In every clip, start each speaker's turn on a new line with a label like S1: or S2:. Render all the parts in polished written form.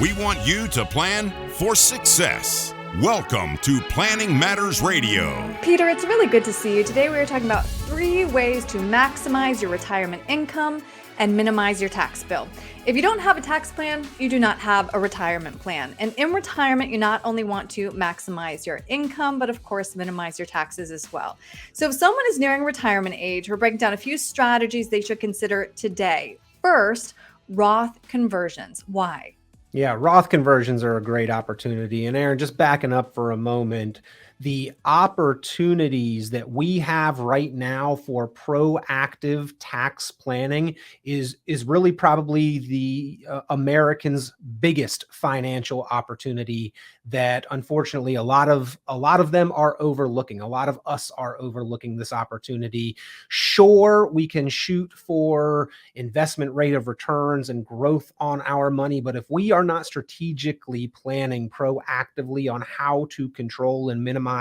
S1: We want you to plan for success. Welcome to Planning Matters Radio.
S2: Peter, it's really good to see you. Today we are talking about 3 ways to maximize your retirement income and minimize your tax bill. If you don't have a tax plan, you do not have a retirement plan. And in retirement, you not only want to maximize your income, but of course, minimize your taxes as well. So if someone is nearing retirement age, we're breaking down a few strategies they should consider today. First, Roth conversions. Why?
S3: Yeah, Roth conversions are a great opportunity. And Erin, just backing up for a moment, the opportunities that we have right now for proactive tax planning is really probably the Americans' biggest financial opportunity that unfortunately a lot of them are overlooking. A lot of us are overlooking this opportunity. Sure, we can shoot for investment rate of returns and growth on our money, but if we are not strategically planning proactively on how to control and minimize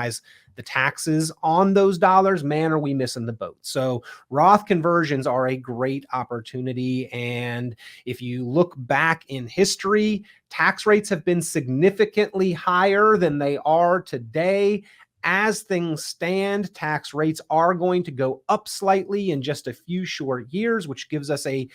S3: the taxes on those dollars, man, are we missing the boat. So Roth conversions are a great opportunity. And if you look back in history, tax rates have been significantly higher than they are today. As things stand, tax rates are going to go up slightly in just a few short years, which gives us a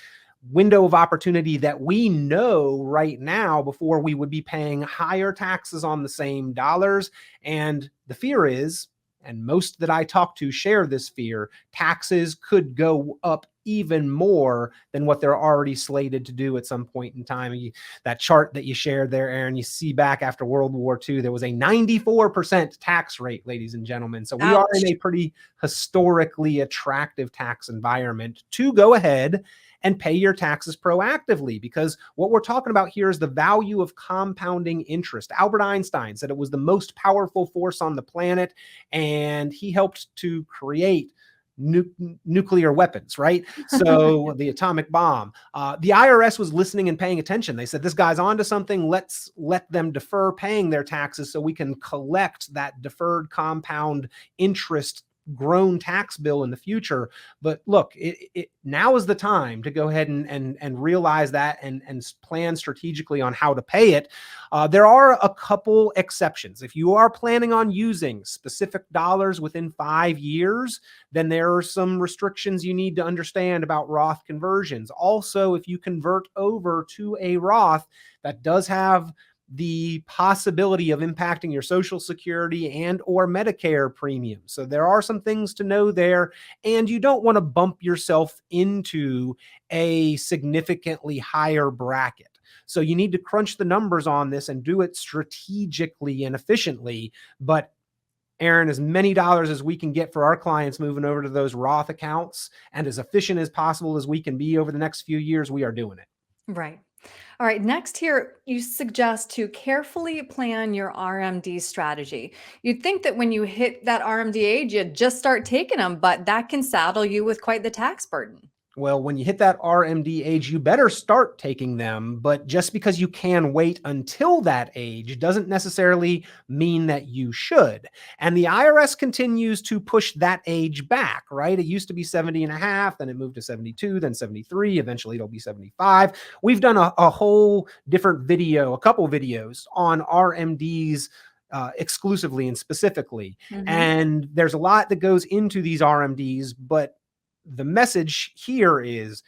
S3: window of opportunity that we know right now before we would be paying higher taxes on the same dollars. And the fear is, and most that I talk to share this fear, taxes could go up even more than what they're already slated to do at some point in time. That chart that you shared there, Erin, you see back after World War II, there was a 94% tax rate, ladies and gentlemen. So we are in a pretty historically attractive tax environment to go ahead and pay your taxes proactively, because what we're talking about here is the value of compounding interest. Albert Einstein said it was the most powerful force on the planet, and he helped to create nuclear weapons, right? So the atomic bomb. The IRS was listening and paying attention. They said, this guy's onto something. Let's let them defer paying their taxes so we can collect that deferred compound interest grown tax bill in the future. But look, now is the time to go ahead and realize that and plan strategically on how to pay it. There are a couple exceptions. If you are planning on using specific dollars within 5 years, then there are some restrictions you need to understand about Roth conversions. Also, if you convert over to a Roth, that does have the possibility of impacting your Social Security and or Medicare premium. So there are some things to know there, and you don't want to bump yourself into a significantly higher bracket. So you need to crunch the numbers on this and do it strategically and efficiently. But Erin, as many dollars as we can get for our clients moving over to those Roth accounts and as efficient as possible as we can be over the next few years, we are doing it.
S2: Right. All right, next here, you suggest to carefully plan your RMD strategy. You'd think that when you hit that RMD age, you'd just start taking them, but that can saddle you with quite the tax burden.
S3: Well, when you hit that RMD age, you better start taking them. But just because you can wait until that age doesn't necessarily mean that you should. And the IRS continues to push that age back, right? It used to be 70 and a half, then it moved to 72, then 73. Eventually it'll be 75. We've done a whole different video, a couple videos on RMDs exclusively and specifically. And there's a lot that goes into these RMDs, but the message here is,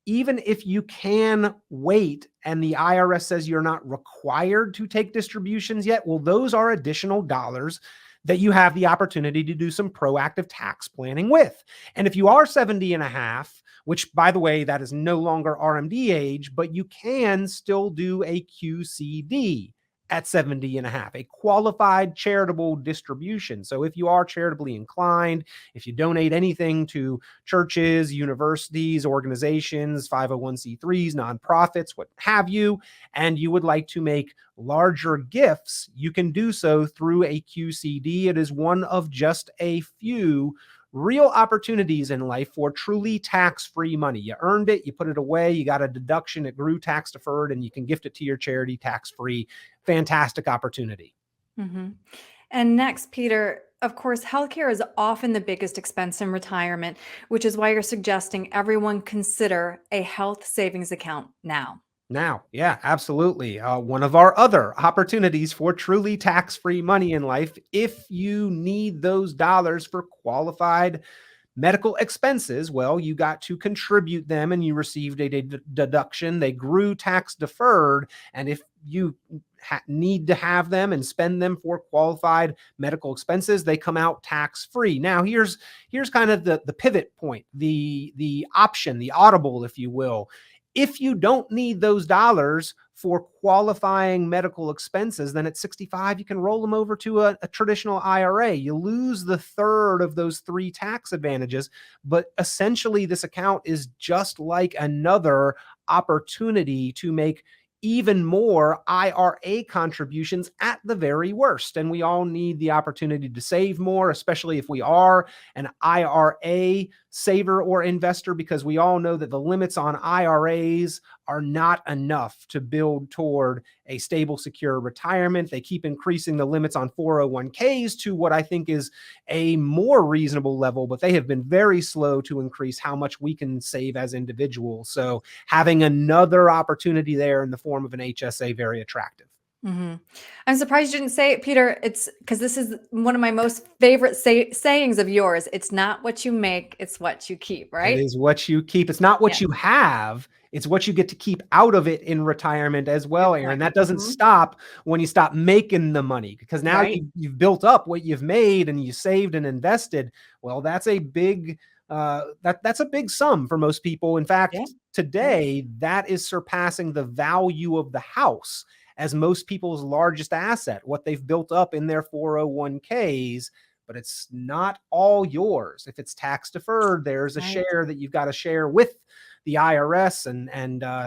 S3: even if you can wait and the IRS says you're not required to take distributions yet, well, those are additional dollars that you have the opportunity to do some proactive tax planning with. And if you are 70 and a half, which by the way, that is no longer RMD age, but you can still do a QCD at 70 and a half, a qualified charitable distribution. So if you are charitably inclined, if you donate anything to churches, universities, organizations, 501c3s, nonprofits, what have you, and you would like to make larger gifts, you can do so through a QCD. It is one of just a few real opportunities in life for truly tax-free money. You earned it, you put it away, you got a deduction, it grew tax deferred, and you can gift it to your charity tax-free. Fantastic opportunity.
S2: And next, Peter, of course, healthcare is often the biggest expense in retirement, which is why you're suggesting everyone consider a health savings account now.
S3: Now, yeah, absolutely. One of our other opportunities for truly tax-free money in life, if you need those dollars for qualified medical expenses, well, you got to contribute them and you received a deduction. They grew tax deferred. And if you need to have them and spend them for qualified medical expenses, they come out tax free. Now, here's kind of the pivot point, the option, the audible, if you will. If you don't need those dollars for qualifying medical expenses, then at 65, you can roll them over to a traditional IRA. You lose the third of those three tax advantages, but essentially this account is just like another opportunity to make even more IRA contributions at the very worst. And we all need the opportunity to save more, especially if we are an IRA saver or investor, because we all know that the limits on IRAs are not enough to build toward a stable, secure retirement. They keep increasing the limits on 401ks to what I think is a more reasonable level, but they have been very slow to increase how much we can save as individuals. So having another opportunity there in the form of an HSA, very attractive.
S2: Mm-hmm. I'm surprised you didn't say it, Peter. It's because this is one of my most favorite sayings of yours. It's not what you make, it's what you keep, right?
S3: It is what you keep. It's not what you have. It's what you get to keep out of it in retirement as well, Erin. That doesn't stop when you stop making the money, because now you've built up what you've made and you saved and invested. Well, that's a big that's a big sum for most people. In fact, today that is surpassing the value of the house as most people's largest asset, what they've built up in their 401ks. But it's not all yours. If it's tax deferred, there's a share that you've got to share with the IRS, and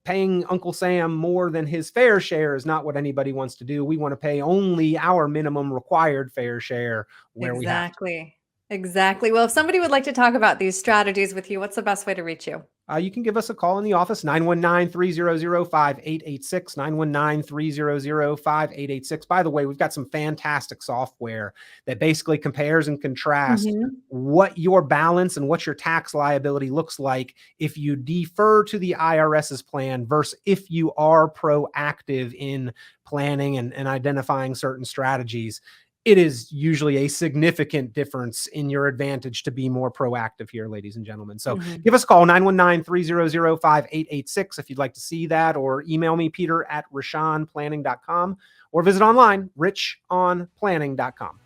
S3: paying Uncle Sam more than his fair share is not what anybody wants to do. We want to pay only our minimum required fair share where we have to.
S2: Exactly. Well, if somebody would like to talk about these strategies with you, what's the best way to reach you?
S3: You can give us a call in the office, 919-300-5886, 919-300-5886. By the way, we've got some fantastic software that basically compares and contrasts what your balance and what your tax liability looks like if you defer to the IRS's plan versus if you are proactive in planning and identifying certain strategies. It is usually a significant difference in your advantage to be more proactive here, ladies and gentlemen. So give us a call, 919-300-5886 if you'd like to see that, or email me, peter@richonplanning.com, or visit online, richonplanning.com.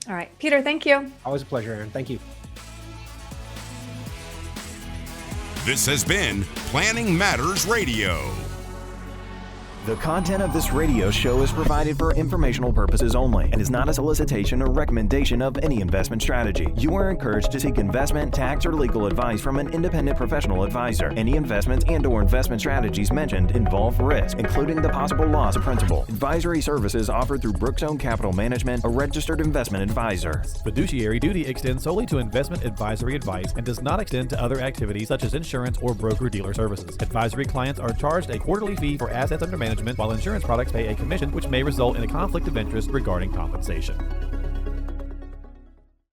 S2: All right, Peter, thank you.
S3: Always a pleasure, Erin. Thank you.
S1: This has been Planning Matters Radio.
S4: The content of this radio show is provided for informational purposes only and is not a solicitation or recommendation of any investment strategy. You are encouraged to seek investment, tax, or legal advice from an independent professional advisor. Any investments and/or investment strategies mentioned involve risk, including the possible loss of principal. Advisory services offered through Brookstone Capital Management, a registered investment advisor.
S5: Fiduciary duty extends solely to investment advisory advice and does not extend to other activities such as insurance or broker-dealer services. Advisory clients are charged a quarterly fee for assets under management, while insurance products pay a commission, which may result in a conflict of interest regarding compensation.